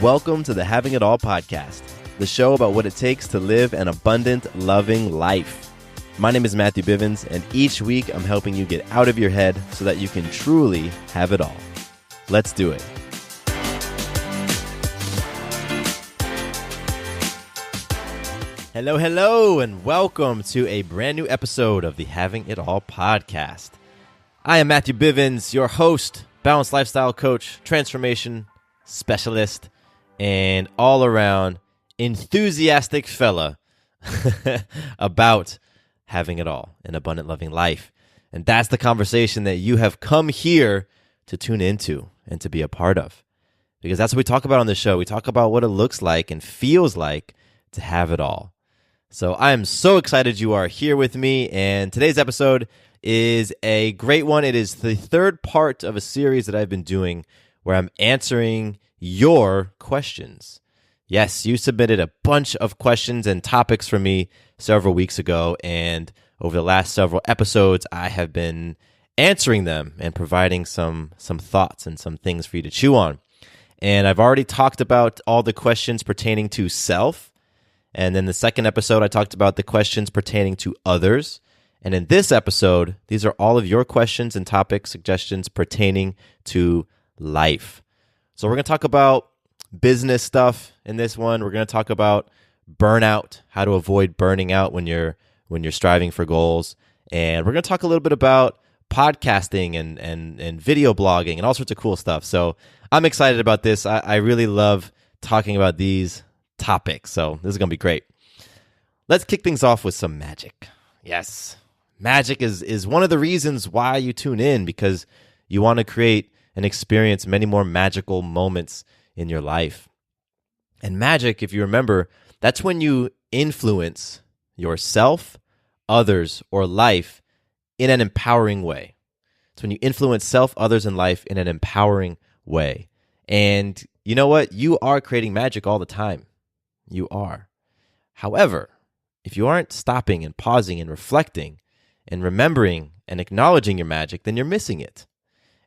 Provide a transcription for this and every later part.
Welcome to the Having It All podcast, the show about what it takes to live an abundant, loving life. My name is Matthew Bivens, and each week I'm helping you get out of your head so that you can truly have it all. Let's do it. Hello, and welcome to a brand new episode of the Having It All podcast. I am Matthew Bivens, your host, balanced lifestyle coach, transformation specialist, and all-around enthusiastic fella about having it all, an abundant, loving life. And that's the conversation that you have come here to tune into and to be a part of. Because that's what we talk about on the show. We talk about what it looks like and feels like to have it all. So I am so excited you are here with me, and today's episode is a great one. It is the third part of a series that I've been doing where I'm answering your questions. Yes, you submitted a bunch of questions and topics for me several weeks ago, and over the last several episodes, I have been answering them and providing some thoughts and some things for you to chew on. And I've already talked about all the questions pertaining to self, and then the second episode, I talked about the questions pertaining to others. And in this episode, these are all of your questions and topic suggestions pertaining to life. So we're going to talk about business stuff in this one. We're going to talk about burnout, how to avoid burning out when you're striving for goals. And we're going to talk a little bit about podcasting and video blogging and all sorts of cool stuff. So I'm excited about this. I really love talking about these topics. So this is going to be great. Let's kick things off with some magic. Yes, magic is one of the reasons why you tune in, because you want to create and experience many more magical moments in your life. And magic, if you remember, that's when you influence yourself, others, or life in an empowering way. It's when you influence self, others, and life in an empowering way. And you know what? You are creating magic all the time. You are. However, if you aren't stopping and pausing and reflecting and remembering and acknowledging your magic, then you're missing it.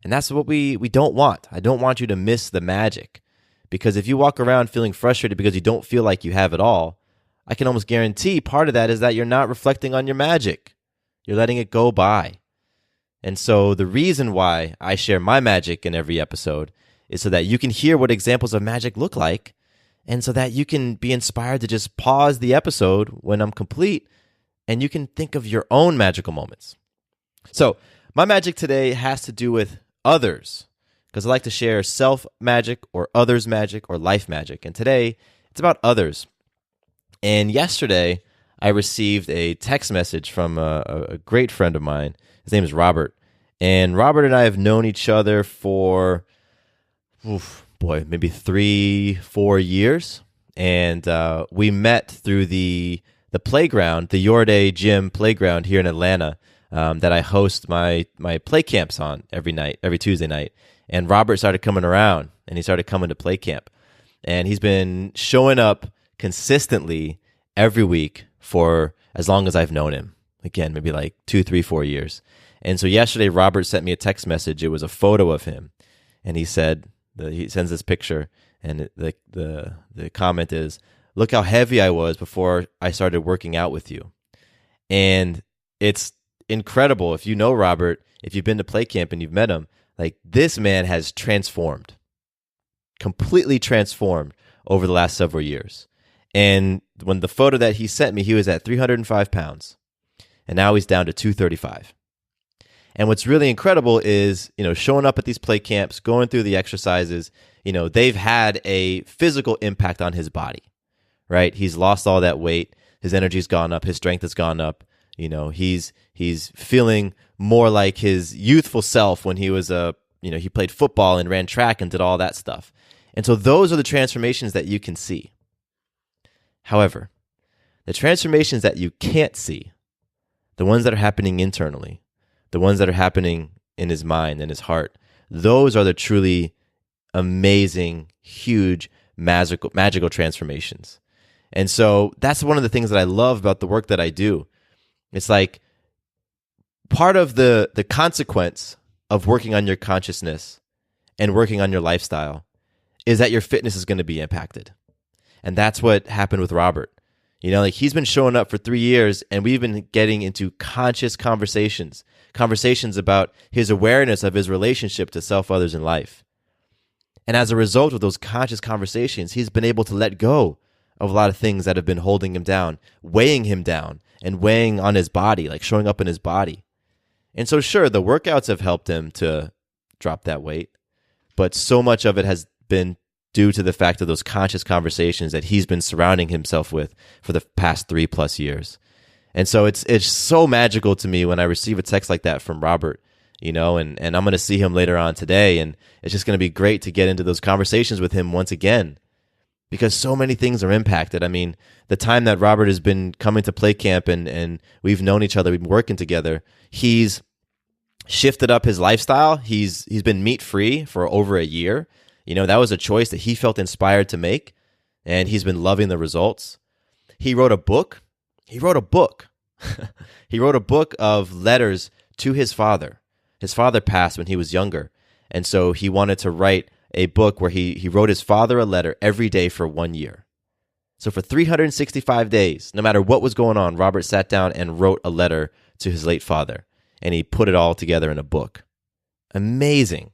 And that's what we don't want. I don't want you to miss the magic. Because if you walk around feeling frustrated because you don't feel like you have it all, I can almost guarantee part of that is that you're not reflecting on your magic. You're letting it go by. And so the reason why I share my magic in every episode is so that you can hear what examples of magic look like, and so that you can be inspired to just pause the episode when I'm complete, and you can think of your own magical moments. So my magic today has to do with others, because I like to share self magic or others magic or life magic. And today it's about others. And yesterday I received a text message from a great friend of mine. His name is Robert. And Robert and I have known each other for, maybe 3-4 years. And we met through the playground, the Your Day Gym playground here in Atlanta, that I host my play camps on every Tuesday night. And Robert started coming around, and he started coming to play camp. And he's been showing up consistently every week for as long as I've known him. Again, maybe like 2, 3, 4 years. And so yesterday, Robert sent me a text message. It was a photo of him. And he said, he sends this picture, and the comment is, "Look how heavy I was before I started working out with you." And it's incredible. If you know Robert, if you've been to play camp and you've met him, like, this man has transformed, completely transformed over the last several years. And when the photo that he sent me, he was at 305 pounds, and now he's down to 235. And what's really incredible is, showing up at these play camps, going through the exercises, they've had a physical impact on his body, right? He's lost all that weight. His energy's gone up. His strength has gone up. He's feeling more like his youthful self when he was he played football and ran track and did all that stuff. And so those are the transformations that you can see. However, the transformations that you can't see, the ones that are happening internally, the ones that are happening in his mind and his heart, those are the truly amazing, huge, magical transformations. And so that's one of the things that I love about the work that I do. It's like part of the consequence of working on your consciousness and working on your lifestyle is that your fitness is going to be impacted. And that's what happened with Robert. Like he's been showing up for 3 years, and we've been getting into conscious conversations about his awareness of his relationship to self, others, and life. And as a result of those conscious conversations, he's been able to let go of a lot of things that have been holding him down, weighing him down, and weighing on his body, like showing up in his body. And so sure, the workouts have helped him to drop that weight, but so much of it has been due to the fact of those conscious conversations that he's been surrounding himself with for the past 3+ years. And so it's so magical to me when I receive a text like that from Robert, and I'm going to see him later on today, and it's just going to be great to get into those conversations with him once again, because so many things are impacted. I mean, the time that Robert has been coming to play camp and we've known each other, we've been working together, he's shifted up his lifestyle. He's been meat-free for over a year. That was a choice that he felt inspired to make, and he's been loving the results. He wrote a book. He wrote a book of letters to his father. His father passed when he was younger, and so he wanted to write a book where he wrote his father a letter every day for 1 year. So for 365 days, no matter what was going on, Robert sat down and wrote a letter to his late father, and he put it all together in a book. Amazing.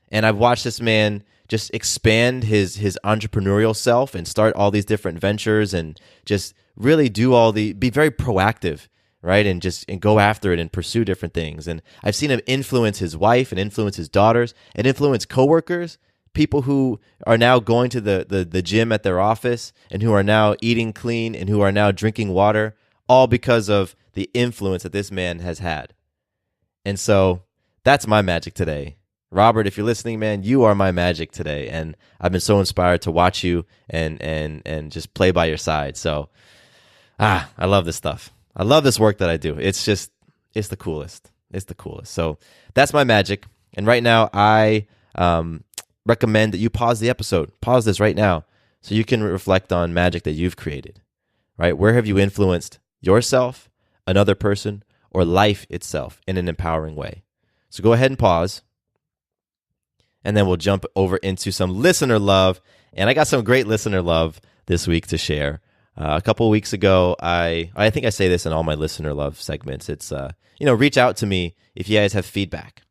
And I've watched this man just expand his entrepreneurial self and start all these different ventures and just really be very proactive, right? And go after it and pursue different things. And I've seen him influence his wife and influence his daughters and influence coworkers, people who are now going to the gym at their office and who are now eating clean and who are now drinking water, all because of the influence that this man has had. And so that's my magic today. Robert, if you're listening, man, you are my magic today, and I've been so inspired to watch you and just play by your side. So, I love this stuff. I love this work that I do. It's the coolest. It's the coolest. So that's my magic. And right now, I recommend that you pause the episode. Pause this right now so you can reflect on magic that you've created. Right? Where have you influenced yourself, another person, or life itself in an empowering way? So go ahead and pause. And then we'll jump over into some listener love. And I got some great listener love this week to share. A couple of weeks ago, I think I say this in all my listener love segments. It's, reach out to me if you guys have feedback.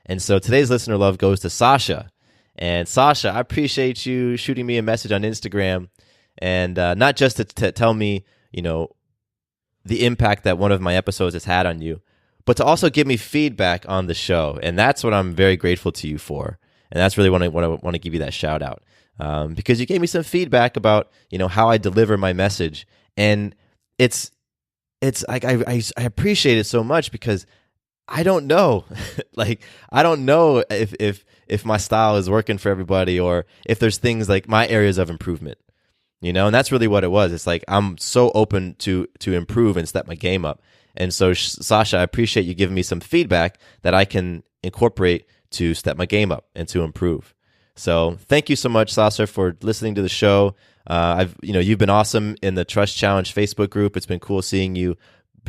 And so today's listener love goes to Sasha. And Sasha, I appreciate you shooting me a message on Instagram. And not just to tell me, the impact that one of my episodes has had on you, but to also give me feedback on the show. And that's what I'm very grateful to you for. And that's really what I want to give you that shout out, because you gave me some feedback about how I deliver my message, and it's like I appreciate it so much because I don't know, I don't know if my style is working for everybody or if there's things like my areas of improvement, and that's really what it was. It's like I'm so open to improve and step my game up, and so Sasha, I appreciate you giving me some feedback that I can incorporate to step my game up and to improve. So thank you so much, Sasha, for listening to the show. You've been awesome in the Trust Challenge Facebook group. It's been cool seeing you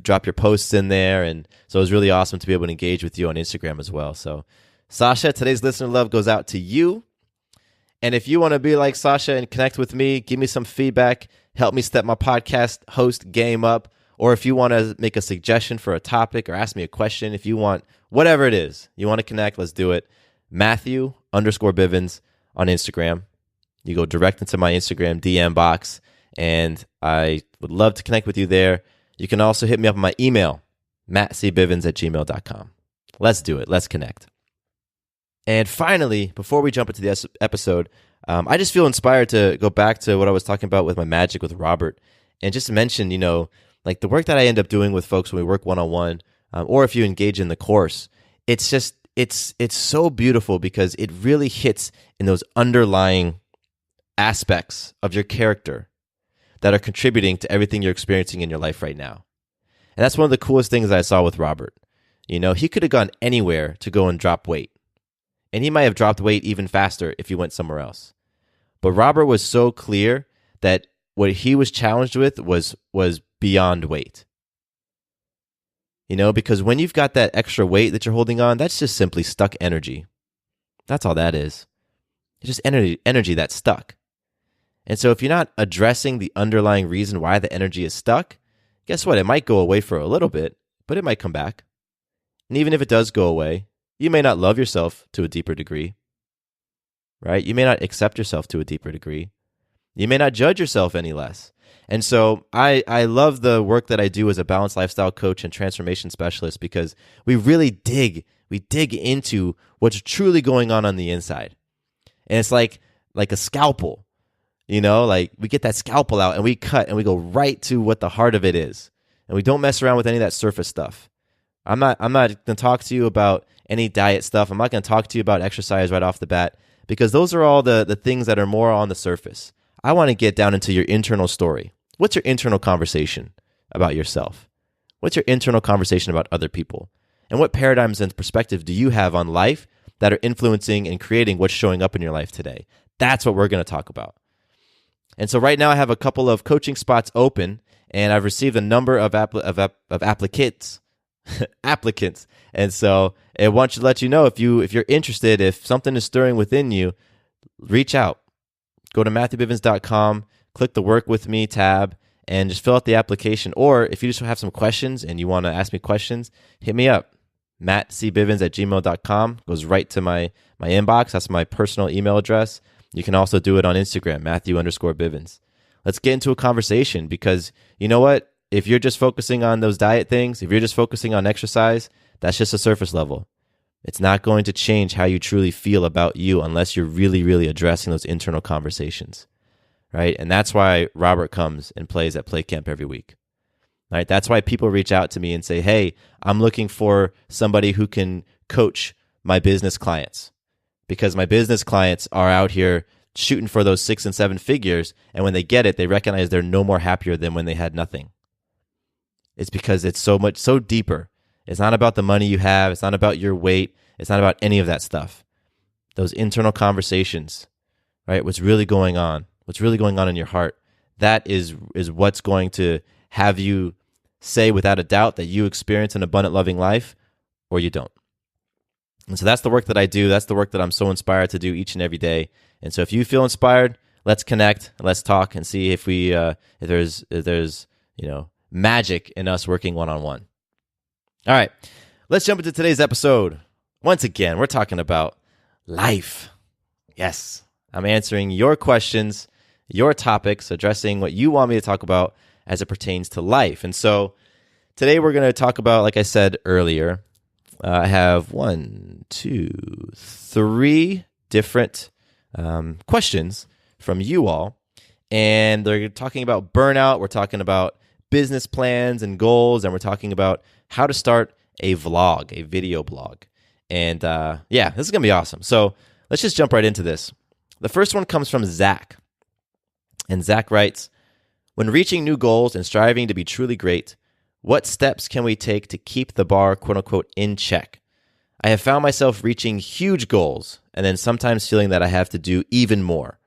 drop your posts in there. And so it was really awesome to be able to engage with you on Instagram as well. So Sasha, today's listener love goes out to you. And if you want to be like Sasha and connect with me, give me some feedback, help me step my podcast host game up. Or if you want to make a suggestion for a topic or ask me a question, if you want, whatever it is, you want to connect, let's do it. Matthew_Bivens on Instagram. You go direct into my Instagram DM box, and I would love to connect with you there. You can also hit me up on my email, mattcbivens@gmail.com. Let's do it. Let's connect. And finally, before we jump into the episode, I just feel inspired to go back to what I was talking about with my magic with Robert and just mention, like the work that I end up doing with folks when we work one-on-one, or if you engage in the course, it's so beautiful because it really hits in those underlying aspects of your character that are contributing to everything you're experiencing in your life right now. And that's one of the coolest things I saw with Robert. He could have gone anywhere to go and drop weight. And he might have dropped weight even faster if he went somewhere else. But Robert was so clear that what he was challenged with was beyond weight. Because when you've got that extra weight that you're holding on, that's just simply stuck energy. That's all that is. It's just energy that's stuck. And so if you're not addressing the underlying reason why the energy is stuck, guess what? It might go away for a little bit, but it might come back. And even if it does go away, you may not love yourself to a deeper degree, right? You may not accept yourself to a deeper degree. You may not judge yourself any less. And so I love the work that I do as a balanced lifestyle coach and transformation specialist because we really dig into what's truly going on the inside. And it's like a scalpel, like we get that scalpel out and we cut and we go right to what the heart of it is. And we don't mess around with any of that surface stuff. I'm not going to talk to you about any diet stuff. I'm not going to talk to you about exercise right off the bat because those are all the things that are more on the surface. I want to get down into your internal story. What's your internal conversation about yourself? What's your internal conversation about other people? And what paradigms and perspective do you have on life that are influencing and creating what's showing up in your life today? That's what we're going to talk about. And so right now I have a couple of coaching spots open, and I've received a number of applicants. And so I want to let you know if you're interested, if something is stirring within you, reach out. Go to MatthewBivens.com, click the Work With Me tab, and just fill out the application. Or if you just have some questions and you want to ask me questions, hit me up. mattcbivens@gmail.com goes right to my inbox. That's my personal email address. You can also do it on Instagram, Matthew_Bivens. Let's get into a conversation because you know what? If you're just focusing on those diet things, if you're just focusing on exercise, that's just a surface level. It's not going to change how you truly feel about you unless you're really, really addressing those internal conversations, right? And that's why Robert comes and plays at Play Camp every week, right? That's why people reach out to me and say, hey, I'm looking for somebody who can coach my business clients because my business clients are out here shooting for those 6 and 7 figures. And when they get it, they recognize they're no more happier than when they had nothing. It's because it's so deeper. It's not about the money you have. It's not about your weight. It's not about any of that stuff. Those internal conversations, right? What's really going on in your heart, that is what's going to have you say without a doubt that you experience an abundant, loving life or you don't. And so that's the work that I do. That's the work that I'm so inspired to do each and every day. And so if you feel inspired, let's connect, let's talk and see if there's magic in us working one-on-one. All right, let's jump into today's episode. Once again, we're talking about life. Yes, I'm answering your questions, your topics, addressing what you want me to talk about as it pertains to life. And so today we're going to talk about, like I said earlier, I have 3 different questions from you all. And they're talking about burnout. We're talking about business plans and goals. And we're talking about how to start a vlog, a video blog. And this is going to be awesome. So let's just jump right into this. The first one comes from Zach. And Zach writes, when reaching new goals and striving to be truly great, what steps can we take to keep the bar, quote unquote, in check? I have found myself reaching huge goals and then sometimes feeling that I have to do even more.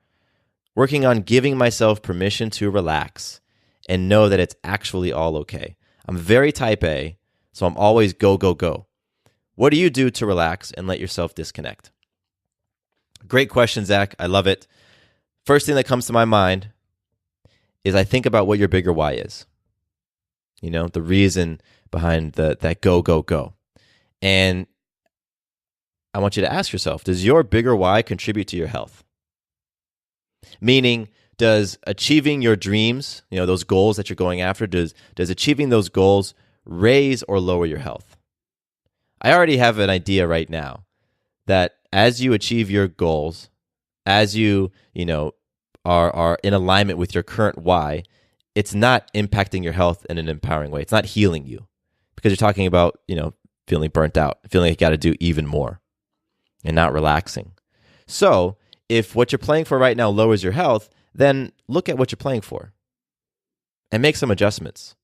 Working on giving myself permission to relax and know that it's actually all okay. I'm very type A, so I'm always go, go, go. What do you do to relax and let yourself disconnect? Great question, Zach. I love it. First thing that comes to my mind is I think about what your bigger why is. The reason behind that go, go, go. And I want you to ask yourself, does your bigger why contribute to your health? Meaning, does achieving your dreams, those goals that you're going after, does achieving those goals raise or lower your health? I already have an idea right now that as you achieve your goals, as you are in alignment with your current why, it's not impacting your health in an empowering way. It's not healing you because you're talking about, feeling burnt out, feeling like you got to do even more and not relaxing. So if what you're playing for right now lowers your health, then look at what you're playing for and make some adjustments.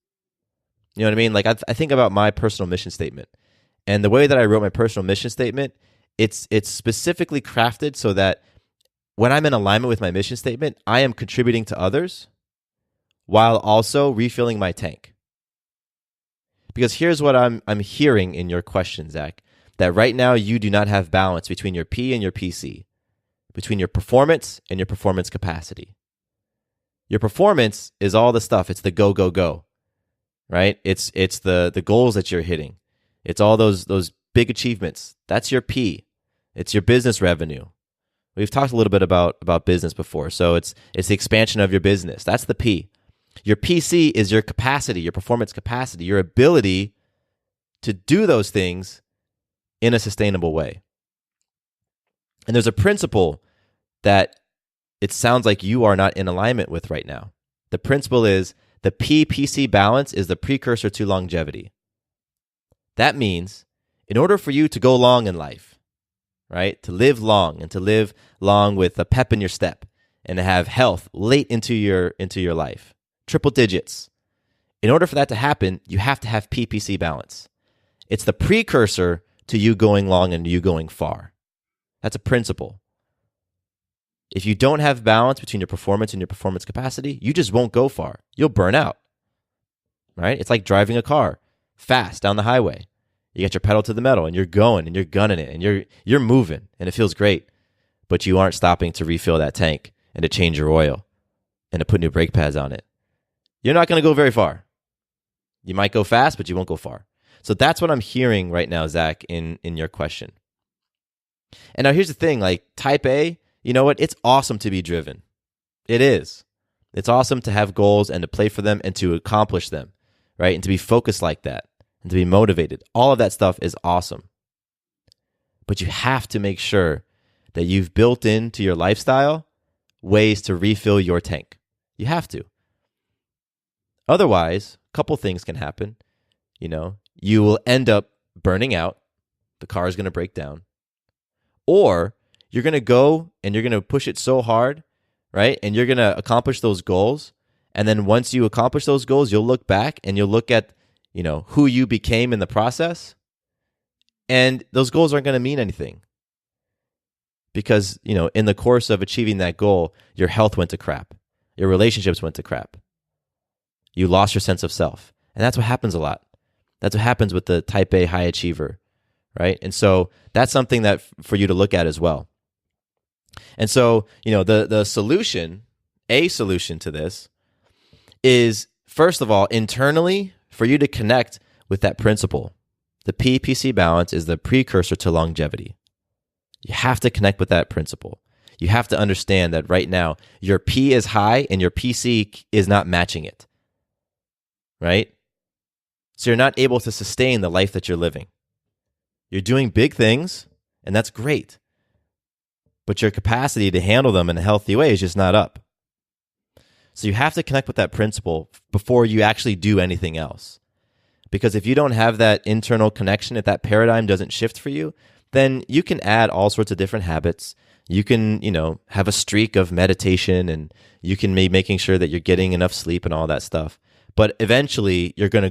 You know what I mean? Like I think about my personal mission statement, and the way that I wrote my personal mission statement, it's specifically crafted so that when I'm in alignment with my mission statement, I am contributing to others while also refilling my tank. Because here's what I'm hearing in your question, Zach, that right now you do not have balance between your P and your PC. between your performance and your performance capacity. Your performance is all the stuff. It's the go, go, go, right? It's the goals that you're hitting. It's all those big achievements. That's your P. It's your business revenue. We've talked a little bit about business before. So it's the expansion of your business. That's the P. Your PC is your capacity, your performance capacity, your ability to do those things in a sustainable way. And there's a principle that it sounds like you are not in alignment with right now. The principle is the P-PC balance is the precursor to longevity. That means in order for you to go long in life, right, to live long and to live long with a pep in your step and to have health late into your life, triple digits, in order for that to happen, you have to have P-PC balance. It's the precursor to you going long and you going far. That's a principle. If you don't have balance between your performance and your performance capacity, you just won't go far. You'll burn out, right? It's like driving a car fast down the highway. You get your pedal to the metal and you're going and you're gunning it and you're moving and it feels great, but you aren't stopping to refill that tank and to change your oil and to put new brake pads on it. You're not going to go very far. You might go fast, but you won't go far. So that's what I'm hearing right now, Zach, in your question. And now here's the thing, like type A, you know what? It's awesome to be driven. It is. It's awesome to have goals and to play for them and to accomplish them, right? And to be focused like that and to be motivated. All of that stuff is awesome. But you have to make sure that you've built into your lifestyle ways to refill your tank. You have to. Otherwise, a couple things can happen. You will end up burning out. The car is going to break down. Or you're going to go and you're going to push it so hard, right? And you're going to accomplish those goals. And then once you accomplish those goals, you'll look back and you'll look at, who you became in the process. And those goals aren't going to mean anything. Because, in the course of achieving that goal, your health went to crap. Your relationships went to crap. You lost your sense of self. And that's what happens a lot. That's what happens with the type A high achiever, right? And so that's something that for you to look at as well. And so, the solution, a solution to this is, first of all, internally, for you to connect with that principle. The P-PC balance is the precursor to longevity. You have to connect with that principle. You have to understand that right now, your P is high and your PC is not matching it, right? So you're not able to sustain the life that you're living. You're doing big things, and that's great. But your capacity to handle them in a healthy way is just not up. So you have to connect with that principle before you actually do anything else. Because if you don't have that internal connection, if that paradigm doesn't shift for you, then you can add all sorts of different habits. You can, have a streak of meditation, and you can be making sure that you're getting enough sleep and all that stuff. But eventually when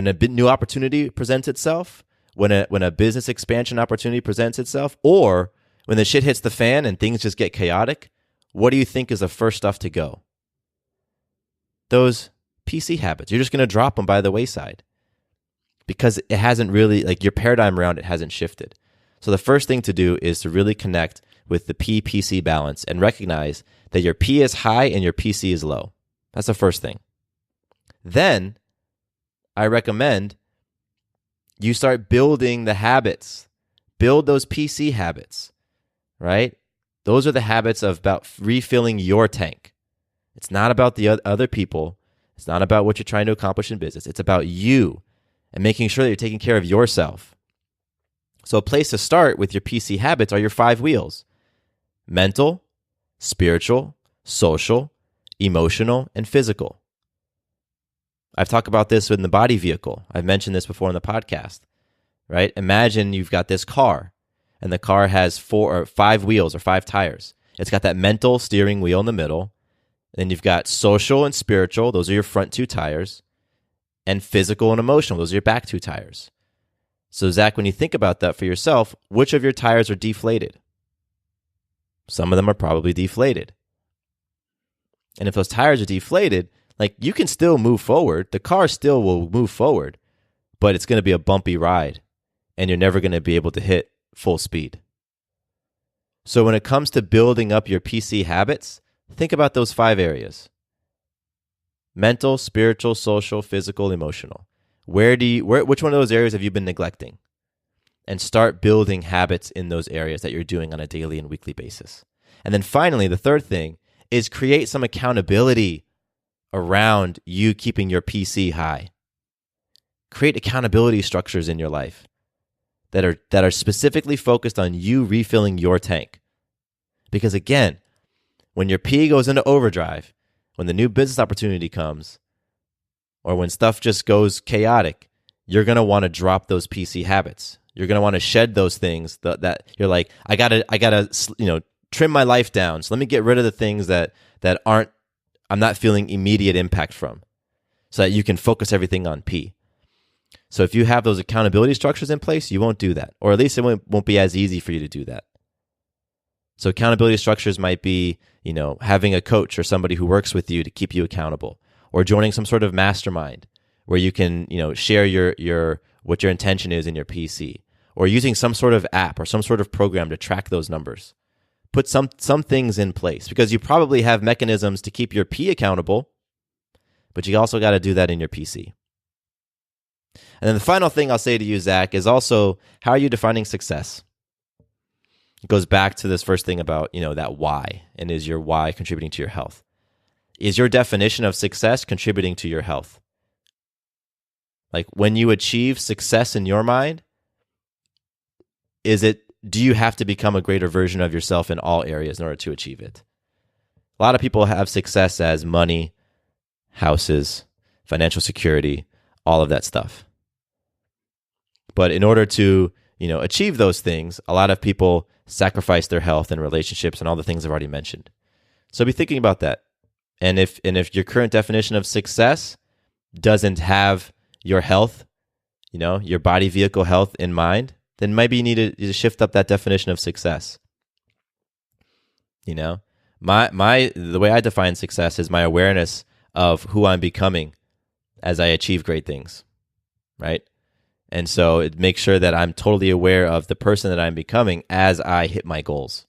a new opportunity presents itself, when a business expansion opportunity presents itself, or when the shit hits the fan and things just get chaotic, what do you think is the first stuff to go? Those PC habits. You're just going to drop them by the wayside because it hasn't really, your paradigm around it hasn't shifted. So the first thing to do is to really connect with the P-PC balance and recognize that your P is high and your PC is low. That's the first thing. Then I recommend you start building the habits. Build those PC habits, right? Those are the habits about refilling your tank. It's not about the other people. It's not about what you're trying to accomplish in business. It's about you and making sure that you're taking care of yourself. So a place to start with your PC habits are your 5 wheels: mental, spiritual, social, emotional, and physical. I've talked about this in the body vehicle. I've mentioned this before in the podcast, right? Imagine you've got this car, and the car has 4 or 5 wheels or 5 tires. It's got that mental steering wheel in the middle. Then you've got social and spiritual. Those are your front 2 tires. And physical and emotional. Those are your back 2 tires. So, Zach, when you think about that for yourself, which of your tires are deflated? Some of them are probably deflated. And if those tires are deflated, you can still move forward. The car still will move forward, but it's going to be a bumpy ride, and you're never going to be able to hit full speed. So when it comes to building up your PC habits, think about those 5 areas: mental, spiritual, social, physical, emotional. Which one of those areas have you been neglecting? And start building habits in those areas that you're doing on a daily and weekly basis. And then finally, the third thing is create some accountability around you keeping your PC high. Create accountability structures in your life that are specifically focused on you refilling your tank. Because again, when your P goes into overdrive, when the new business opportunity comes, or when stuff just goes chaotic, you're going to want to drop those PC habits. You're going to want to shed those things that you're like, I gotta, trim my life down. So let me get rid of the things that I'm not feeling immediate impact from, so that you can focus everything on P. So if you have those accountability structures in place, you won't do that, or at least it won't be as easy for you to do that. So accountability structures might be, having a coach or somebody who works with you to keep you accountable, or joining some sort of mastermind where you can, share your what your intention is in your PC, or using some sort of app or some sort of program to track those numbers. Put some things in place, because you probably have mechanisms to keep your P accountable, but you also got to do that in your PC. And then the final thing I'll say to you, Zach, is also, how are you defining success? It goes back to this first thing about, that why, and is your why contributing to your health? Is your definition of success contributing to your health? Like, when you achieve success in your mind, do you have to become a greater version of yourself in all areas in order to achieve it? A lot of people have success as money, houses, financial security, all of that stuff. But in order to, achieve those things, a lot of people sacrifice their health and relationships and all the things I've already mentioned. So be thinking about that. And if your current definition of success doesn't have your health, your body, vehicle health in mind, then maybe you need to shift up that definition of success. The way I define success is my awareness of who I'm becoming as I achieve great things, right? And so it makes sure that I'm totally aware of the person that I'm becoming as I hit my goals.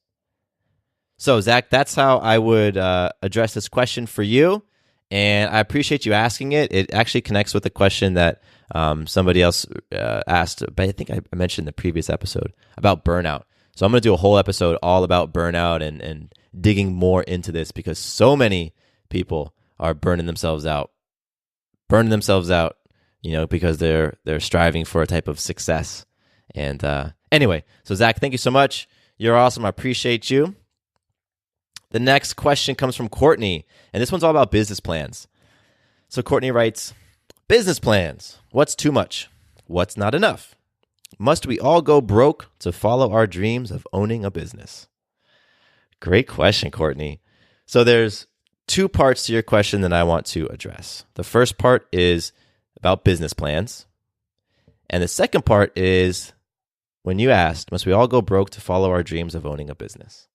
So, Zach, that's how I would address this question for you. And I appreciate you asking it. It actually connects with the question that somebody else asked, but I think I mentioned in the previous episode about burnout. So I'm going to do a whole episode all about burnout and digging more into this, because so many people are burning themselves out, because they're striving for a type of success. And anyway, so Zach, thank you so much. You're awesome. I appreciate you. The next question comes from Courtney, and this one's all about business plans. So Courtney writes, business plans. What's too much? What's not enough? Must we all go broke to follow our dreams of owning a business? Great question, Courtney. So there's 2 parts to your question that I want to address. The first part is about business plans. And the second part is when you asked, must we all go broke to follow our dreams of owning a business?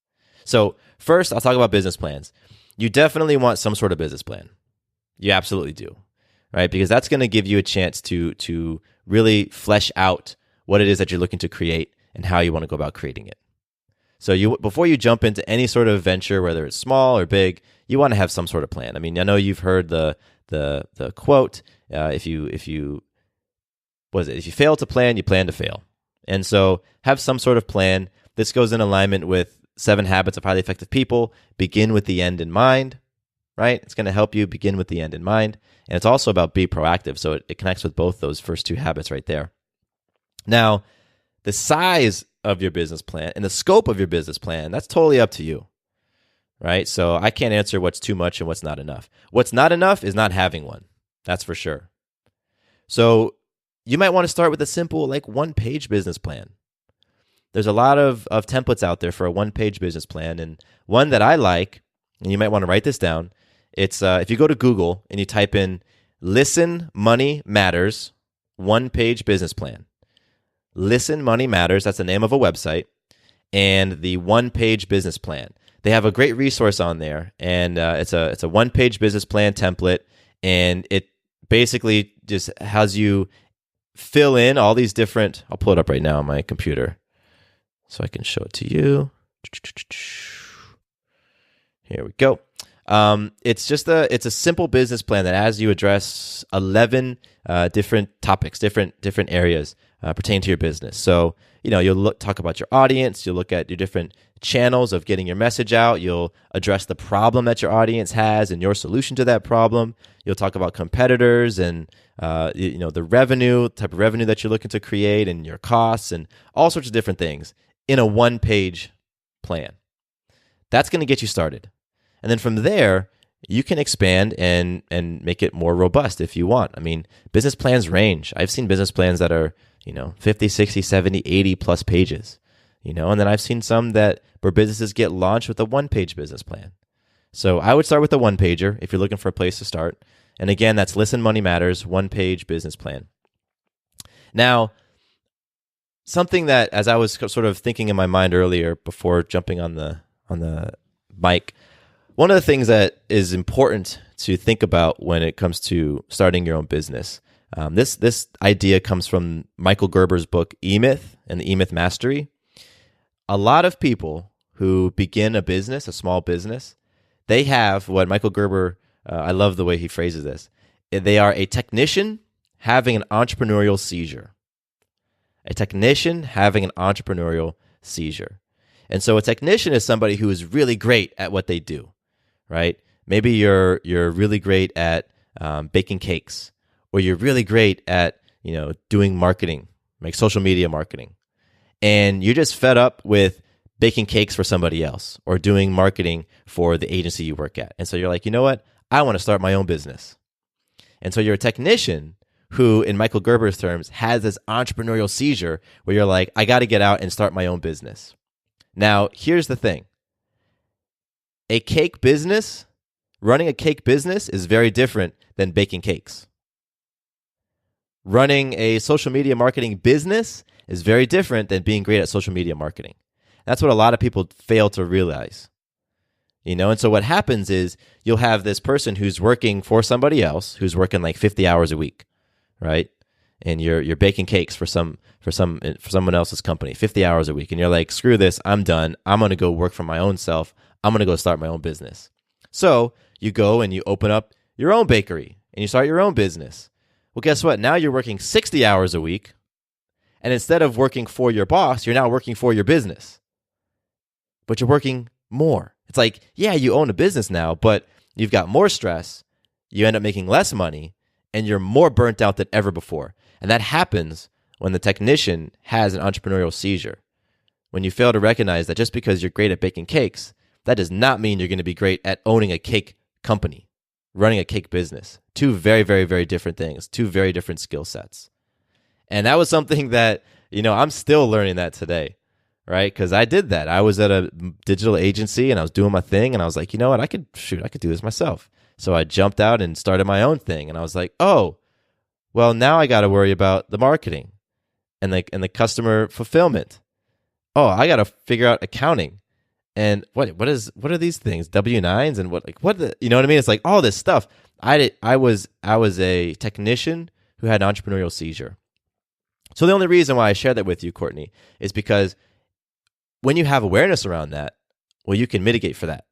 So first, I'll talk about business plans. You definitely want some sort of business plan. You absolutely do, right? Because that's going to give you a chance to really flesh out what it is that you're looking to create and how you want to go about creating it. So before you jump into any sort of venture, whether it's small or big, you want to have some sort of plan. I mean, I know you've heard the quote, if you fail to plan, you plan to fail. And so have some sort of plan. This goes in alignment with 7 Habits of Highly Effective People. Begin with the end in mind, right? It's going to help you begin with the end in mind. And it's also about be proactive. So it connects with both those first 2 habits right there. Now, the size of your business plan and the scope of your business plan, that's totally up to you, right? So I can't answer what's too much and what's not enough. What's not enough is not having one. That's for sure. So you might want to start with a simple, 1-page business plan. There's a lot of templates out there for a 1-page business plan, and one that I like, and you might want to write this down, it's if you go to Google and you type in Listen Money Matters 1-page business plan. Listen Money Matters, that's the name of a website, and the 1-page business plan. They have a great resource on there, and it's a 1-page business plan template, and it basically just has you fill in all these different, I'll pull it up right now on my computer so I can show it to you. Here we go. It's a simple business plan that has you address 11 different topics, different areas pertaining to your business. So, you'll talk about your audience. You'll look at your different channels of getting your message out. You'll address the problem that your audience has and your solution to that problem. You'll talk about competitors and the revenue, type of revenue that you're looking to create, and your costs, and all sorts of different things in a one-page plan. That's going to get you started. And then from there, you can expand and make it more robust if you want. I mean, business plans range. I've seen business plans that are, 50, 60, 70, 80 plus pages, and then I've seen some where businesses get launched with a one-page business plan. So I would start with a one-pager if you're looking for a place to start. And again, that's Listen Money Matters, one-page business plan. Now, something that, as I was sort of thinking in my mind earlier before jumping on the mic, one of the things that is important to think about when it comes to starting your own business, this idea comes from Michael Gerber's book, E-Myth and the E-Myth Mastery. A lot of people who begin a business, a small business, they have what Michael Gerber, I love the way he phrases this, they are a technician having an entrepreneurial seizure. A technician having an entrepreneurial seizure. And so a technician is somebody who is really great at what they do, right? Maybe you're really great at baking cakes, or you're really great at doing marketing, like social media marketing, and you're just fed up with baking cakes for somebody else or doing marketing for the agency you work at. And so you're like, you know what? I want to start my own business. And so you're a technician who, in Michael Gerber's terms, has this entrepreneurial seizure where you're like, I got to get out and start my own business. Now, here's the thing. Running a cake business is very different than baking cakes. Running a social media marketing business is very different than being great at social media marketing. That's what a lot of people fail to realize. And so what happens is you'll have this person who's working for somebody else, who's working like 50 hours a week, right? And you're baking cakes for someone else's company, 50 hours a week. And you're like, screw this, I'm done. I'm going to go work for my own self. I'm going to go start my own business. So you go and you open up your own bakery and you start your own business. Well, guess what? Now you're working 60 hours a week. And instead of working for your boss, you're now working for your business. But you're working more. It's like, yeah, you own a business now, but you've got more stress. You end up making less money, and you're more burnt out than ever before. And that happens when the technician has an entrepreneurial seizure. When you fail to recognize that just because you're great at baking cakes, that does not mean you're going to be great at owning a cake company, running a cake business. Two very, very, very different things, two very different skill sets. And that was something that, I'm still learning that today, right? Because I did that. I was at a digital agency and I was doing my thing, and I was like, you know what? I could do this myself. So I jumped out and started my own thing, and I was like, oh, well, now I got to worry about the marketing and the customer fulfillment. Oh, I got to figure out accounting. And what are these things? W-9s and you know what I mean? It's like all this stuff. I was a technician who had an entrepreneurial seizure. So the only reason why I share that with you, Courtney, is because when you have awareness around that, well, you can mitigate for that,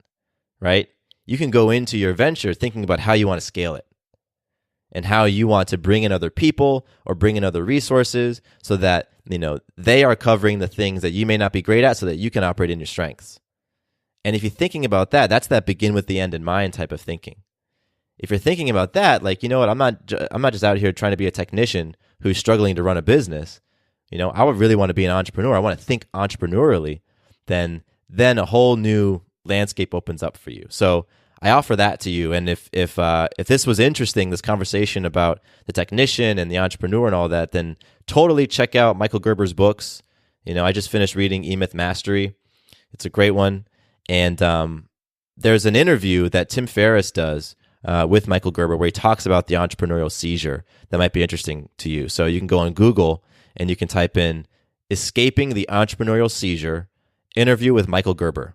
right? You can go into your venture thinking about how you want to scale it and how you want to bring in other people or bring in other resources so that, they are covering the things that you may not be great at so that you can operate in your strengths. And if you're thinking about that, that's that begin with the end in mind type of thinking. If you're thinking about that, like, you know what, I'm not just out here trying to be a technician who's struggling to run a business. I would really want to be an entrepreneur. I want to think entrepreneurially. Then a whole new landscape opens up for you. So I offer that to you. And if this was interesting, this conversation about the technician and the entrepreneur and all that, then totally check out Michael Gerber's books. I just finished reading E-Myth Mastery. It's a great one. And there's an interview that Tim Ferriss does with Michael Gerber where he talks about the entrepreneurial seizure that might be interesting to you. So you can go on Google and you can type in "escaping the entrepreneurial seizure interview with Michael Gerber,"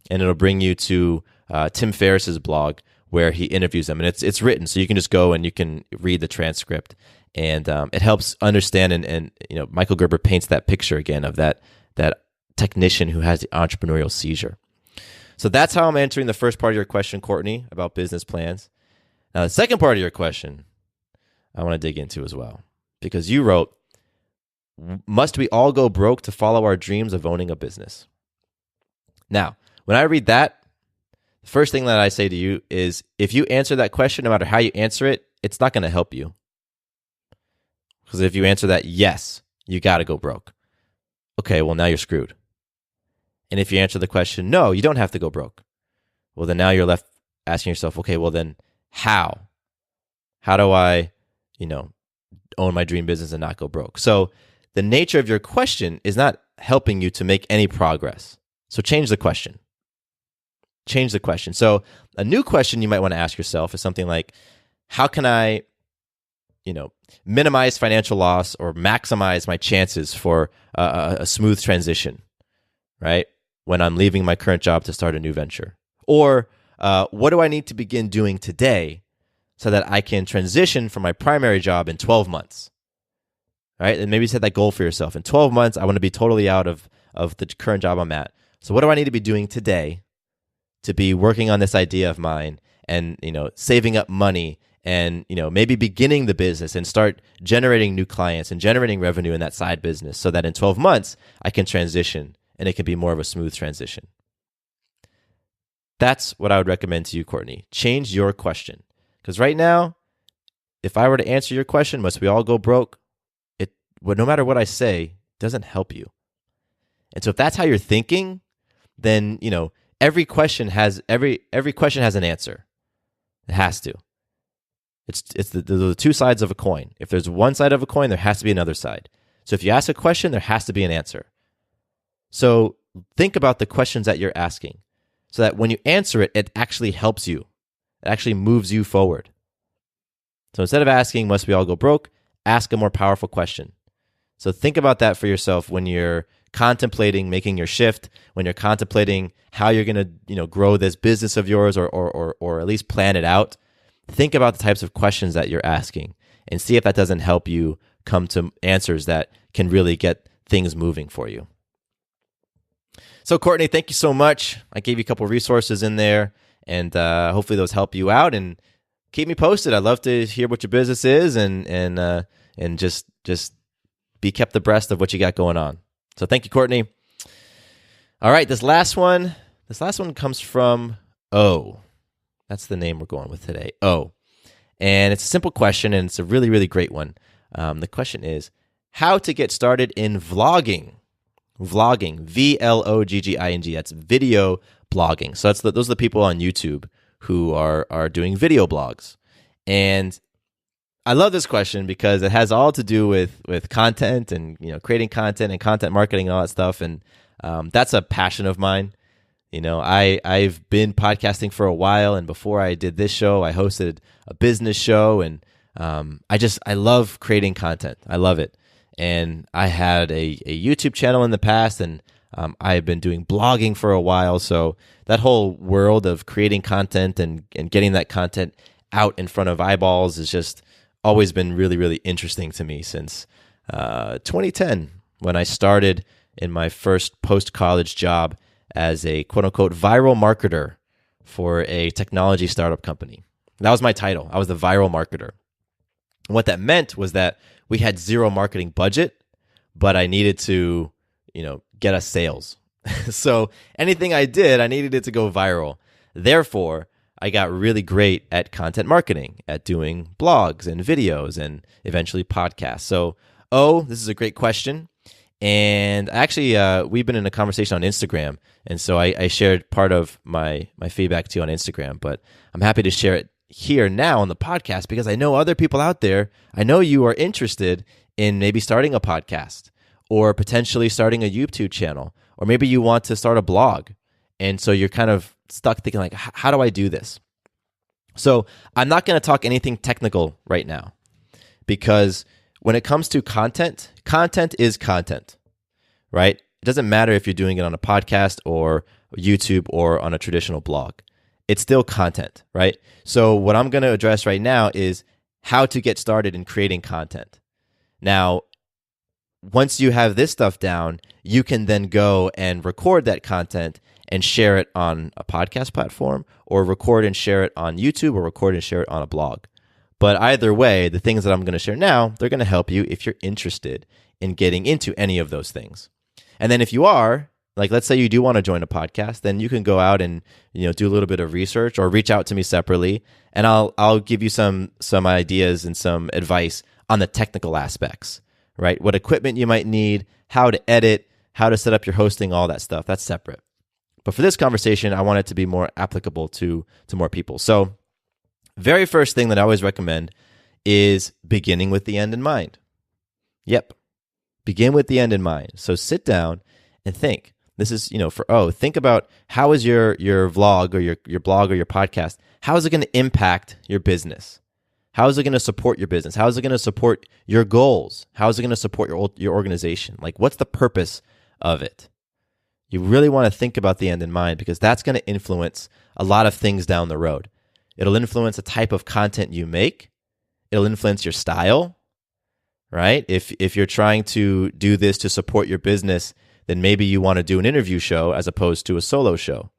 and it'll bring you to Tim Ferriss's blog where he interviews him. And it's written, so you can just go and you can read the transcript. And it helps understand and Michael Gerber paints that picture again of that technician who has the entrepreneurial seizure. So that's how I'm answering the first part of your question, Courtney, about business plans. Now, the second part of your question, I want to dig into as well, because you wrote, must we all go broke to follow our dreams of owning a business? Now, when I read that, the first thing that I say to you is, if you answer that question, no matter how you answer it, it's not going to help you. Because if you answer that, yes, you got to go broke. Okay, well, now you're screwed. And if you answer the question, no, you don't have to go broke. Well, then now you're left asking yourself, okay, well then how? How do I, own my dream business and not go broke? So the nature of your question is not helping you to make any progress. So change the question. Change the question. So a new question you might want to ask yourself is something like, how can I, minimize financial loss or maximize my chances for a smooth transition, right? When I'm leaving my current job to start a new venture? Or what do I need to begin doing today so that I can transition from my primary job in 12 months? Right? And maybe set that goal for yourself. In 12 months, I want to be totally out of the current job I'm at. So what do I need to be doing today to be working on this idea of mine and, saving up money and, maybe beginning the business and start generating new clients and generating revenue in that side business so that in 12 months, I can transition and it can be more of a smooth transition. That's what I would recommend to you, Courtney. Change your question. Because right now, if I were to answer your question, must we all go broke? No matter what I say, doesn't help you. And so if that's how you're thinking, then, every question has an answer. It has to. It's the two sides of a coin. If there's one side of a coin, there has to be another side. So if you ask a question, there has to be an answer. So think about the questions that you're asking so that when you answer it, it actually helps you. It actually moves you forward. So instead of asking, must we all go broke? Ask a more powerful question. So think about that for yourself when you're contemplating making your shift, when you're contemplating how you're going to, grow this business of yours or at least plan it out. Think about the types of questions that you're asking and see if that doesn't help you come to answers that can really get things moving for you. So Courtney, thank you so much. I gave you a couple of resources in there, and hopefully those help you out. And keep me posted. I'd love to hear what your business is and just be kept abreast of what you got going on. So thank you, Courtney. All right, this last one comes from O. That's the name we're going with today, O. And it's a simple question, and it's a really, really great one. The question is, how to get started in vlogging. Vlogging, VLOGGING. That's video blogging. So those are the people on YouTube who are doing video blogs. And I love this question because it has all to do with content and creating content and content marketing and all that stuff. And that's a passion of mine. I've been podcasting for a while, and before I did this show, I hosted a business show, and I love creating content. I love it. And I had a YouTube channel in the past, and I've been doing blogging for a while. So that whole world of creating content and getting that content out in front of eyeballs has just always been really, really interesting to me since 2010, when I started in my first post-college job as a quote-unquote viral marketer for a technology startup company. That was my title. I was the viral marketer. And what that meant was that we had zero marketing budget, but I needed to, get us sales. So anything I did, I needed it to go viral. Therefore, I got really great at content marketing, at doing blogs and videos and eventually podcasts. So, this is a great question. And actually, we've been in a conversation on Instagram. And so I shared part of my feedback to you on Instagram, but I'm happy to share it here now on the podcast because I know other people out there, I know you are interested in maybe starting a podcast or potentially starting a YouTube channel, or maybe you want to start a blog. And so you're kind of stuck thinking like, how do I do this? So I'm not going to talk anything technical right now because when it comes to content, content is content, right? It doesn't matter if you're doing it on a podcast or YouTube or on a traditional blog. It's still content, right? So what I'm going to address right now is how to get started in creating content. Now, once you have this stuff down, you can then go and record that content and share it on a podcast platform, or record and share it on YouTube, or record and share it on a blog. But either way, the things that I'm going to share now, they're going to help you if you're interested in getting into any of those things. And then if you are, like, let's say you do want to join a podcast, then you can go out and, do a little bit of research, or reach out to me separately, and I'll give you some ideas and some advice on the technical aspects, right? What equipment you might need, how to edit, how to set up your hosting, all that stuff. That's separate. But for this conversation, I want it to be more applicable to more people. So, very first thing that I always recommend is beginning with the end in mind. Yep. Begin with the end in mind. So sit down and think. This is, think about, how is your vlog or your blog or your podcast, how is it going to impact your business? How is it going to support your business? How is it going to support your goals? How is it going to support your organization? Like, what's the purpose of it? You really want to think about the end in mind, because that's going to influence a lot of things down the road. It'll influence the type of content you make. It'll influence your style, right? If you're trying to do this to support your business, then maybe you want to do an interview show as opposed to a solo show.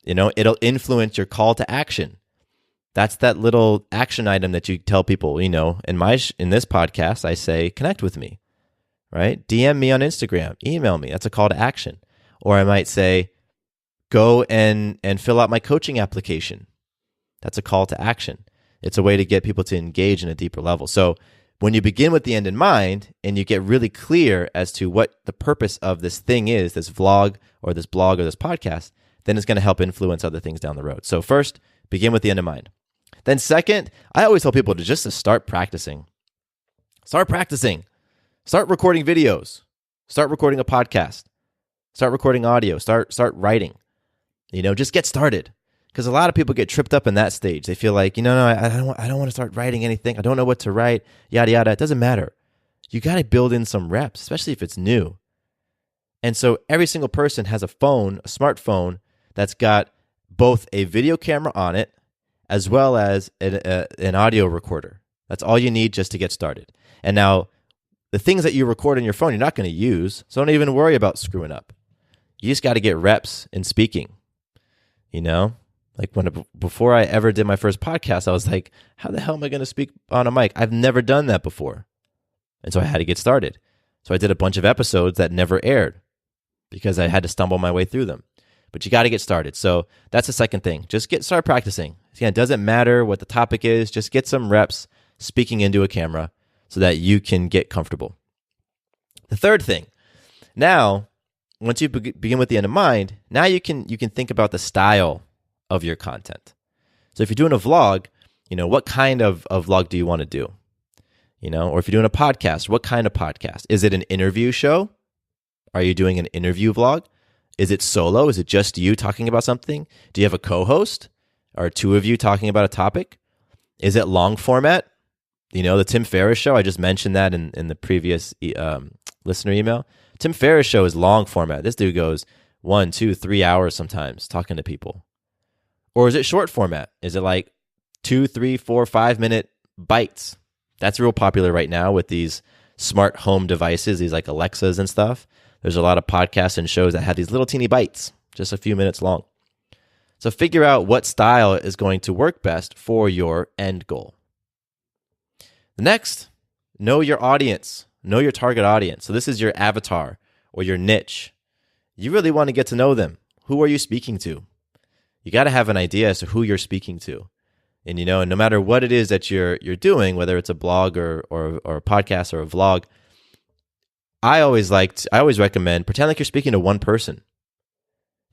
It'll influence your call to action. That's that little action item that you tell people, in this podcast, I say, connect with me, right? DM me on Instagram, email me. That's a call to action. Or I might say, go and fill out my coaching application. That's a call to action. It's a way to get people to engage in a deeper level. So when you begin with the end in mind, and you get really clear as to what the purpose of this thing is, this vlog or this blog or this podcast, then it's going to help influence other things down the road. So first, begin with the end in mind. Then second, I always tell people to start practicing. Start practicing. Start recording videos. Start recording a podcast. Start recording audio. Start writing. Just get started. Because a lot of people get tripped up in that stage. They feel like, no, I don't want to start writing anything. I don't know what to write, yada, yada. It doesn't matter. You got to build in some reps, especially if it's new. And so every single person has a smartphone that's got both a video camera on it as well as an audio recorder. That's all you need just to get started. And now, the things that you record on your phone, you're not going to use, so don't even worry about screwing up. You just got to get reps in speaking, Like before I ever did my first podcast, I was like, how the hell am I going to speak on a mic? I've never done that before. And so I had to get started. So I did a bunch of episodes that never aired because I had to stumble my way through them. But you got to get started. So that's the second thing. Just start practicing. Again, it doesn't matter what the topic is. Just get some reps speaking into a camera so that you can get comfortable. The third thing, now, once you begin with the end in mind, now you can think about the style of your content. So if you're doing a vlog, what kind of vlog do you want to do? Or if you're doing a podcast, what kind of podcast? Is it an interview show? Are you doing an interview vlog? Is it solo? Is it just you talking about something? Do you have a co-host? Are two of you talking about a topic? Is it long format? The Tim Ferriss show, I just mentioned that in the previous listener email. Tim Ferriss show is long format. This dude goes 1, 2, 3 hours sometimes talking to people. Or is it short format? Is it like 2, 3, 4, 5-minute bites? That's real popular right now with these smart home devices, these like Alexas and stuff. There's a lot of podcasts and shows that have these little teeny bites, just a few minutes long. So figure out what style is going to work best for your end goal. The next, know your audience. Know your target audience. So this is your avatar or your niche. You really want to get to know them. Who are you speaking to? You got to have an idea as to who you're speaking to. And and no matter what it is that you're doing, whether it's a blog or a podcast or a vlog, I always recommend pretend like you're speaking to one person.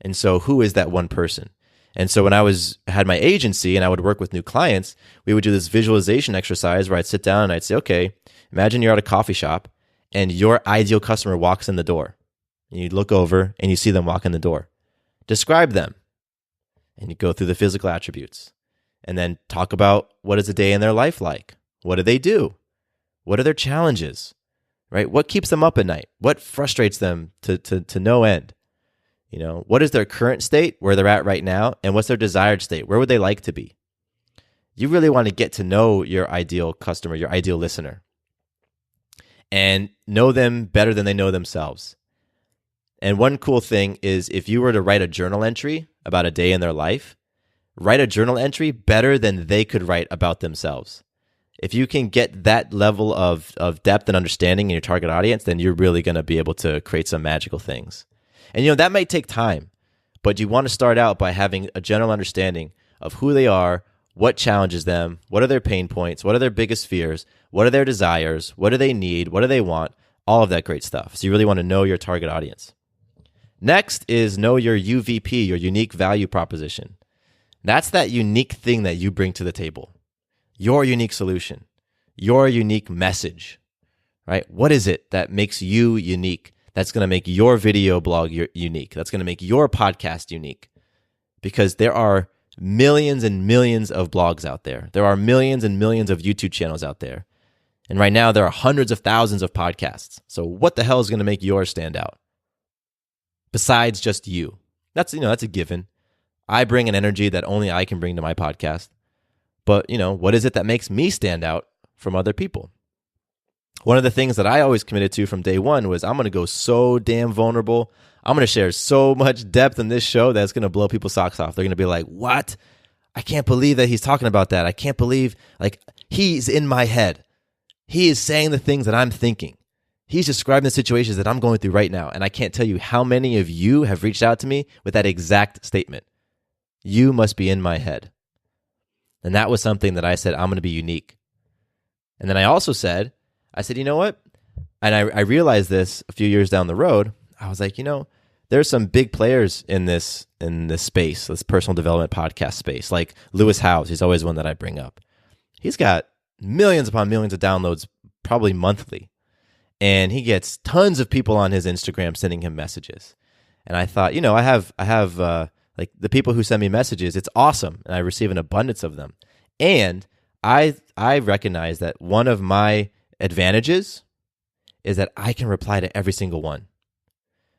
And so who is that one person? And so when I had my agency and I would work with new clients, we would do this visualization exercise where I'd sit down and I'd say, okay, imagine you're at a coffee shop and your ideal customer walks in the door. And you look over and you see them walk in the door. Describe them. And you go through the physical attributes. And then talk about what is a day in their life like? What do they do? What are their challenges? Right? What keeps them up at night? What frustrates them to no end? What is their current state, where they're at right now, and what's their desired state? Where would they like to be? You really want to get to know your ideal customer, your ideal listener. and know them better than they know themselves. And one cool thing is if you were to write a journal entry about a day in their life, write a journal entry better than they could write about themselves. If you can get that level of depth and understanding in your target audience, then you're really going to be able to create some magical things. And that might take time, but you want to start out by having a general understanding of who they are, what challenges them, what are their pain points, what are their biggest fears, what are their desires, what do they need, what do they want, all of that great stuff. So you really want to know your target audience. Next is know your UVP, your unique value proposition. That's that unique thing that you bring to the table, your unique solution, your unique message, right? What is it that makes you unique? That's going to make your video blog unique. That's going to make your podcast unique, because there are millions and millions of blogs out there. There are millions and millions of YouTube channels out there. And right now there are hundreds of thousands of podcasts. So what the hell is going to make yours stand out? Besides just you. That's a given. I bring an energy that only I can bring to my podcast. But, what is it that makes me stand out from other people? One of the things that I always committed to from day one was I'm going to go so damn vulnerable. I'm going to share so much depth in this show that's going to blow people's socks off. They're going to be like, what? I can't believe that he's talking about that. I can't believe, he's in my head. He is saying the things that I'm thinking. He's describing the situations that I'm going through right now. And I can't tell you how many of you have reached out to me with that exact statement. You must be in my head. And that was something that I said, I'm going to be unique. And then I also said, you know what? And I realized this a few years down the road. I was like, there's some big players in this space, this personal development podcast space, like Lewis Howes. He's always one that I bring up. He's got millions upon millions of downloads, probably monthly. And he gets tons of people on his Instagram sending him messages. And I thought, I have the people who send me messages, it's awesome. And I receive an abundance of them. And I recognize that one of my advantages is that I can reply to every single one.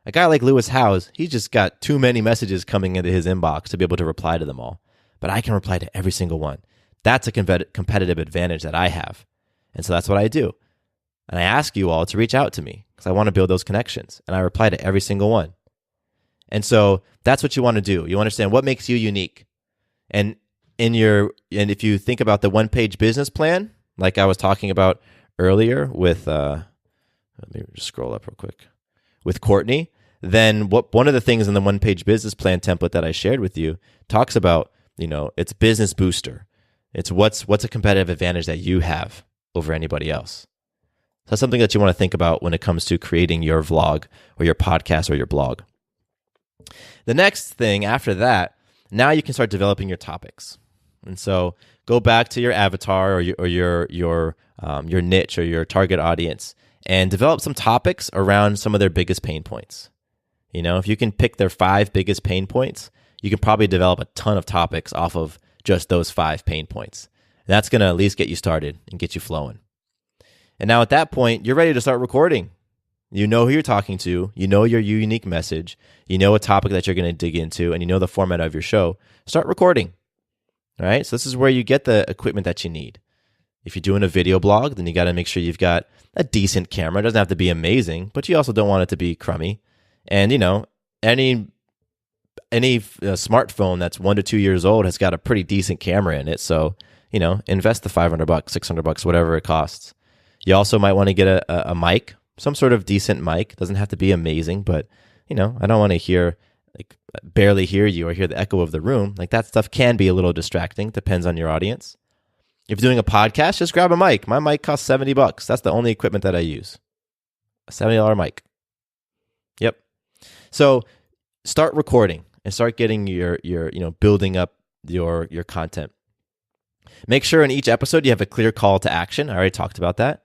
A guy like Lewis Howes, he's just got too many messages coming into his inbox to be able to reply to them all. But I can reply to every single one. That's a competitive advantage that I have. And so that's what I do. And I ask you all to reach out to me because I want to build those connections. And I reply to every single one. And so that's what you want to do. You understand what makes you unique. And if you think about the one-page business plan, like I was talking about earlier with, let me just scroll up real quick, with Courtney, then one of the things in the one-page business plan template that I shared with you talks about, it's business booster. It's what's a competitive advantage that you have over anybody else. So that's something that you want to think about when it comes to creating your vlog or your podcast or your blog. The next thing after that, now you can start developing your topics. And so go back to your avatar or your niche or your target audience and develop some topics around some of their biggest pain points. If you can pick their 5 biggest pain points, you can probably develop a ton of topics off of just those 5 pain points. And that's going to at least get you started and get you flowing. And now at that point, you're ready to start recording. You know who you're talking to. You know your unique message. You know a topic that you're going to dig into, and you know the format of your show. Start recording. All right? So this is where you get the equipment that you need. If you're doing a video blog, then you got to make sure you've got a decent camera. It doesn't have to be amazing, but you also don't want it to be crummy. And, any smartphone that's 1 to 2 years old has got a pretty decent camera in it. So, invest the $500, $600, whatever it costs. You also might want to get a mic, some sort of decent mic. It doesn't have to be amazing, but, I don't want to barely hear you or hear the echo of the room. That stuff can be a little distracting. Depends on your audience. If you're doing a podcast, just grab a mic. My mic costs $70. That's the only equipment that I use. A $70 mic. Yep. So start recording and start getting your building up your content. Make sure in each episode you have a clear call to action. I already talked about that.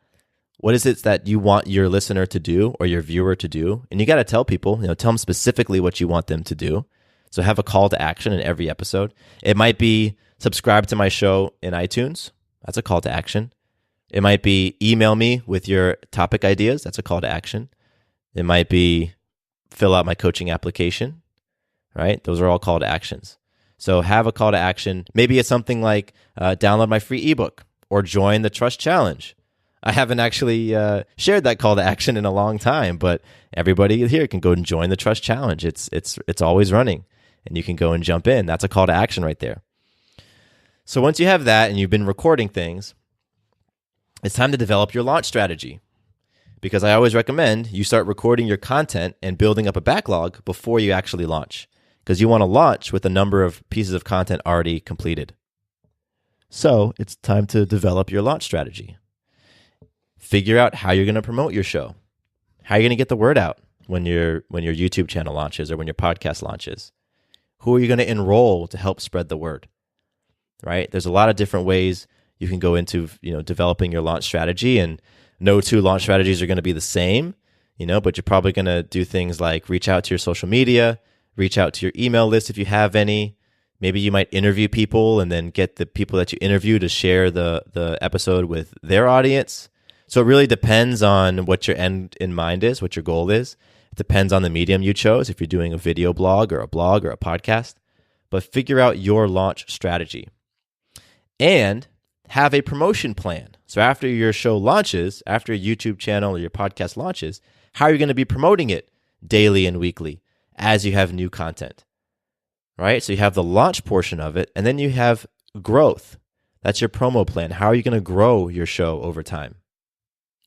What is it that you want your listener to do or your viewer to do? And you got to tell people, tell them specifically what you want them to do. So have a call to action in every episode. It might be subscribe to my show in iTunes. That's a call to action. It might be email me with your topic ideas. That's a call to action. It might be fill out my coaching application, right? Those are all call to actions. So have a call to action. Maybe it's something like download my free ebook or join the Trust Challenge. I haven't actually shared that call to action in a long time, but everybody here can go and join the Trust Challenge. It's always running, and you can go and jump in. That's a call to action right there. So once you have that and you've been recording things, it's time to develop your launch strategy, because I always recommend you start recording your content and building up a backlog before you actually launch, because you want to launch with a number of pieces of content already completed. So it's time to develop your launch strategy. Figure out how you're going to promote your show. How are you going to get the word out when your YouTube channel launches or when your podcast launches? Who are you going to enroll to help spread the word? Right? There's a lot of different ways you can go into, developing your launch strategy, and no two launch strategies are going to be the same, but you're probably going to do things like reach out to your social media, reach out to your email list if you have any. Maybe you might interview people and then get the people that you interview to share the episode with their audience. So it really depends on what your end in mind is, what your goal is. It depends on the medium you chose, if you're doing a video blog or a podcast. But figure out your launch strategy. And have a promotion plan. So after your show launches, after your YouTube channel or your podcast launches, how are you going to be promoting it daily and weekly as you have new content? Right? So you have the launch portion of it, and then you have growth. That's your promo plan. How are you going to grow your show over time?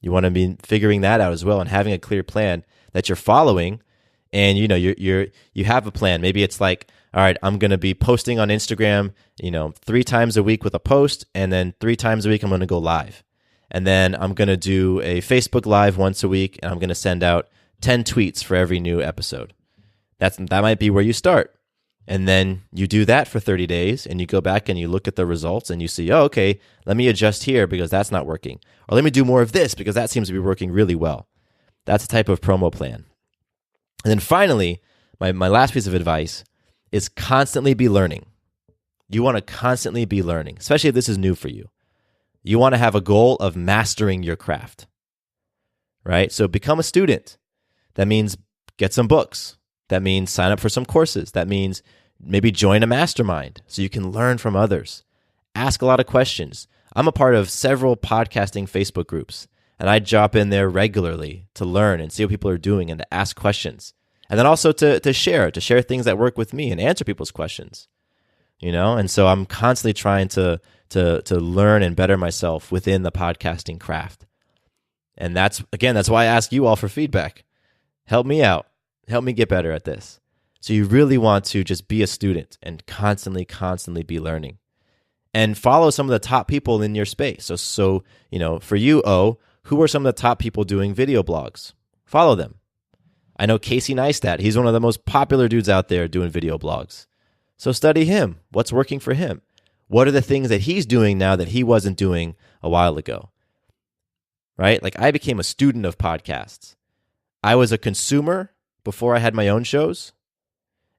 You want to be figuring that out as well, and having a clear plan that you're following. And you have a plan. Maybe it's like, all right, I'm going to be posting on Instagram, 3 times a week with a post, and then 3 times a week I'm going to go live. And then I'm going to do a Facebook Live once a week, and I'm going to send out 10 tweets for every new episode. That might be where you start. And then you do that for 30 days, and you go back and you look at the results, and you see, oh, okay, let me adjust here because that's not working. Or let me do more of this because that seems to be working really well. That's the type of promo plan. And then finally, my last piece of advice is constantly be learning. You want to constantly be learning, especially if this is new for you. You want to have a goal of mastering your craft, right? So become a student. That means get some books. That means sign up for some courses. That means maybe join a mastermind so you can learn from others. Ask a lot of questions. I'm a part of several podcasting Facebook groups, and I drop in there regularly to learn and see what people are doing and to ask questions. And then also to share things that work with me and answer people's questions. And so I'm constantly trying to learn and better myself within the podcasting craft. And that's why I ask you all for feedback. Help me out. Help me get better at this. So you really want to just be a student and constantly be learning. And follow some of the top people in your space. So for you, who are some of the top people doing video blogs? Follow them. I know Casey Neistat. He's one of the most popular dudes out there doing video blogs. So study him. What's working for him? What are the things that he's doing now that he wasn't doing a while ago? Right? Like, I became a student of podcasts. I was a consumer before I had my own shows.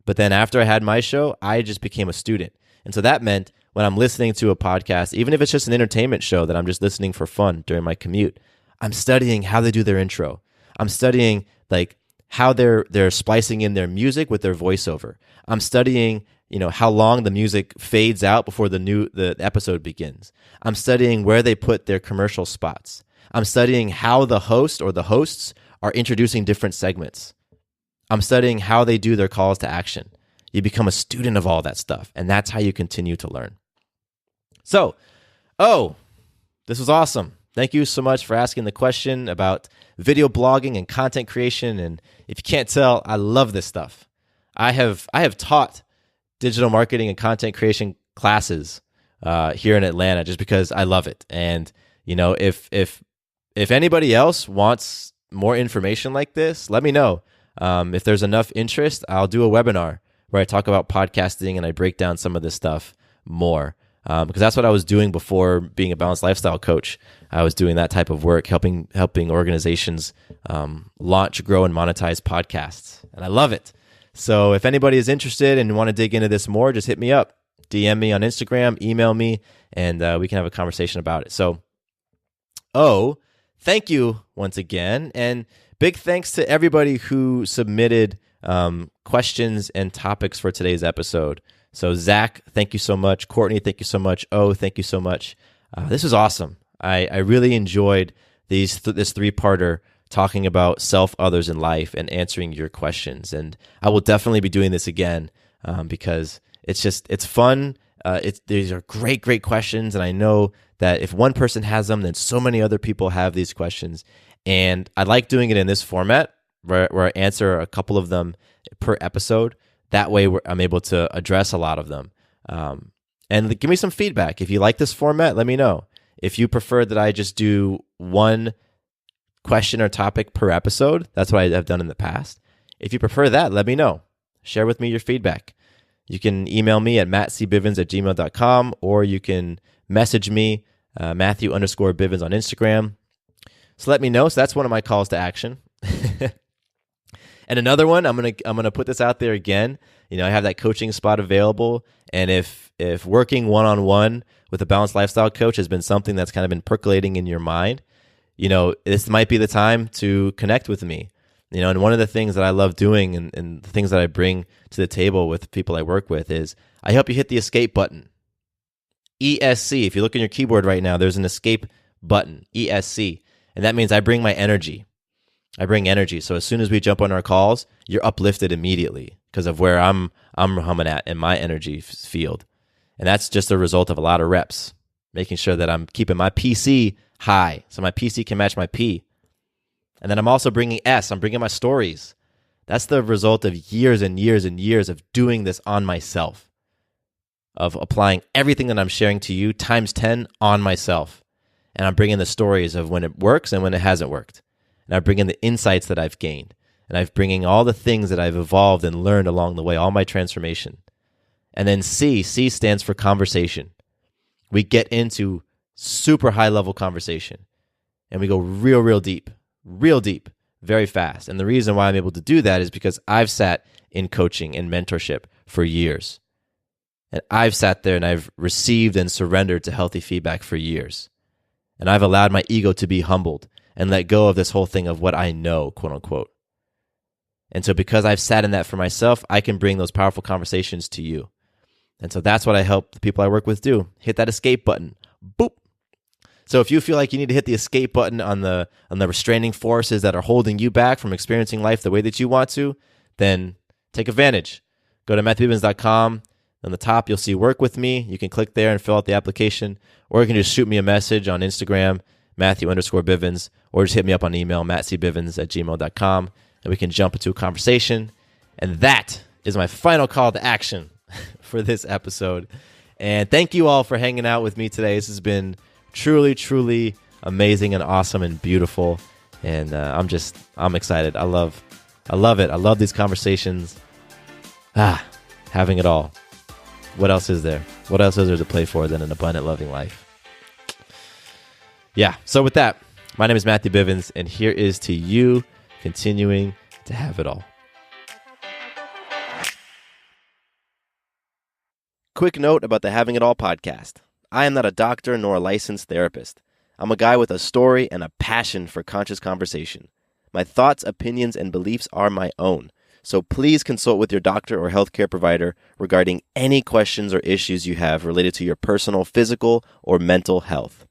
But then after I had my show, I just became a student. And so that meant when I'm listening to a podcast, even if it's just an entertainment show that I'm just listening for fun during my commute, I'm studying how they do their intro. I'm studying how they're splicing in their music with their voiceover. I'm studying, how long the music fades out before the episode begins. I'm studying where they put their commercial spots. I'm studying how the host or the hosts are introducing different segments. I'm studying how they do their calls to action. You become a student of all that stuff, and that's how you continue to learn. So, this was awesome. Thank you so much for asking the question about video blogging and content creation. And if you can't tell, I love this stuff. I have taught digital marketing and content classes here in Atlanta just because I love it. And if anybody else wants more information like this, let me know. If there's enough interest, I'll do a webinar where I talk about podcasting and I break down some of this stuff more. Because that's what I was doing before being a balanced lifestyle coach. I was doing that type of work, helping organizations launch, grow, and monetize podcasts. And I love it. So if anybody is interested and want to dig into this more, just hit me up. DM me on Instagram, email me, and we can have a conversation about it. So, thank you once again. And big thanks to everybody who submitted questions and topics for today's episode. So Zach, thank you so much. Courtney, thank you so much. Thank you so much. This was awesome. I really enjoyed this 3-parter talking about self, others, and life, and answering your questions. And I will definitely be doing this again because it's fun. These are great questions, and I know that if one person has them, then so many other people have these questions. And I like doing it in this format where I answer a couple of them per episode. That way I'm able to address a lot of them. And give me some feedback. If you like this format, let me know. If you prefer that I just do one question or topic per episode, that's what I've done in the past. If you prefer that, let me know. Share with me your feedback. You can email me at mattcbivens@gmail.com, or you can message me, Matthew_Bivens on Instagram. So let me know. So that's one of my calls to action. And another one, I'm gonna put this out there again. I have that coaching spot available, and if working one-on-one with a balanced lifestyle coach has been something that's kind of been percolating in your mind, this might be the time to connect with me. And one of the things that I love doing and the things that I bring to the table with people I work with is I help you hit the escape button. ESC. If you look on your keyboard right now, there's an escape button, ESC. And that means I bring my energy. I bring energy. So as soon as we jump on our calls, you're uplifted immediately because of where I'm humming at in my energy field. And that's just a result of a lot of reps, making sure that I'm keeping my PC high so my PC can match my P. And then I'm also bringing S. I'm bringing my stories. That's the result of years and years and years of doing this on myself, of applying everything that I'm sharing to you times 10 on myself. And I'm bringing the stories of when it works and when it hasn't worked. And I'm bringing the insights that I've gained. And I'm bringing all the things that I've evolved and learned along the way, all my transformation. And then C stands for conversation. We get into super high-level conversation. And we go real deep, very fast. And the reason why I'm able to do that is because I've sat in coaching and mentorship for years. And I've sat there and I've received and surrendered to healthy feedback for years. And I've allowed my ego to be humbled and let go of this whole thing of what I know, quote unquote. And so because I've sat in that for myself, I can bring those powerful conversations to you. And so that's what I help the people I work with do. Hit that escape button. Boop. So if you feel like you need to hit the escape button on the restraining forces that are holding you back from experiencing life the way that you want to, then take advantage. Go to matthewbivens.com. On the top, you'll see Work With Me. You can click there and fill out the application, or you can just shoot me a message on Instagram, Matthew_Bivens, or just hit me up on email, mattcbivens@gmail.com, and we can jump into a conversation. And that is my final call to action for this episode. And thank you all for hanging out with me today. This has been truly amazing and awesome and beautiful. And I'm excited. I love it. I love these conversations. Having it all. What else is there? What else is there to play for than an abundant, loving life? Yeah. So with that, my name is Matthew Bivens, and here is to you continuing to have it all. Quick note about the Having It All podcast. I am not a doctor nor a licensed therapist. I'm a guy with a story and a passion for conscious conversation. My thoughts, opinions, and beliefs are my own. So please consult with your doctor or healthcare provider regarding any questions or issues you have related to your personal, physical, or mental health.